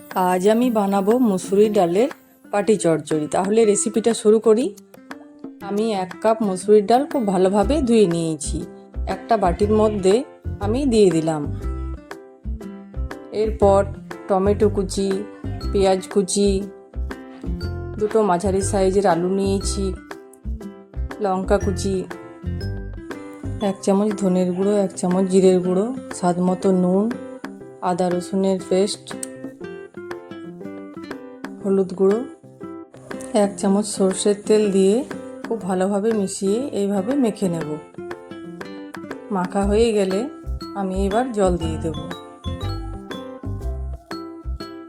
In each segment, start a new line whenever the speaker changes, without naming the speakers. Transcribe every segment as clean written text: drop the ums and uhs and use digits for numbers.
আজ আমি বানাবো মুসুরির ডালের বাটি চচ্চড়ি। তাহলে রেসিপিটা শুরু করি। আমি 1 কাপ মুসুরির ডাল খুব ভালোভাবে ধুয়ে নিয়েছি। একটা বাটির মধ্যে আমি দিয়ে দিলাম। এরপর টমেটো কুচি, পেঁয়াজ কুচি, দুটো মাঝারি সাইজের আলু নিয়েছি, লঙ্কা কুচি, 1 চামচ ধনের গুঁড়ো, 1 চামচ জিরের গুঁড়ো, স্বাদ মতো নুন, আদা রসুনের পেস্ট, হলুদ গুঁড়ো, 1 চামচ সর্ষের তেল দিয়ে খুব ভালোভাবে মিশিয়ে এইভাবে মেখে নেব। মাখা হয়ে গেলে আমি এবার জল দিয়ে দেব।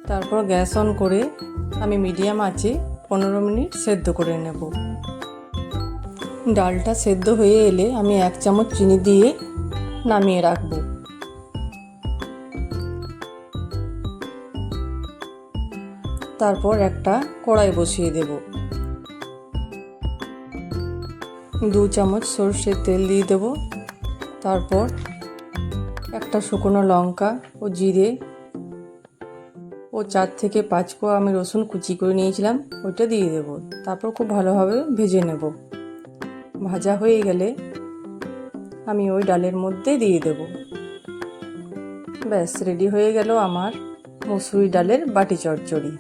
তারপর গ্যাস অন করে আমি মিডিয়াম আঁচে 15 মিনিট সেদ্ধ করে নেব। ডালটা সেদ্ধ হয়ে এলে আমি 1 চামচ চিনি দিয়ে নামিয়ে রাখব। তারপর একটা কড়াই বসিয়ে দেব। 2 চামচ সর্ষের তেল দিয়ে দেব। তারপর একটা শুকনো লঙ্কা ও জিরে ও 4 থেকে 5 কোয়া আমি রসুন কুচি করে নিয়েছিলাম, ওইটা দিয়ে দেব। তারপর খুব ভালোভাবে ভেজে নেব। ভাজা হয়ে গেলে আমি ওই ডালের মধ্যে দিয়ে দেব। ব্যাস রেডি হয়ে গেল আমার মুসুরি ডালের বাটি চচ্চড়ি।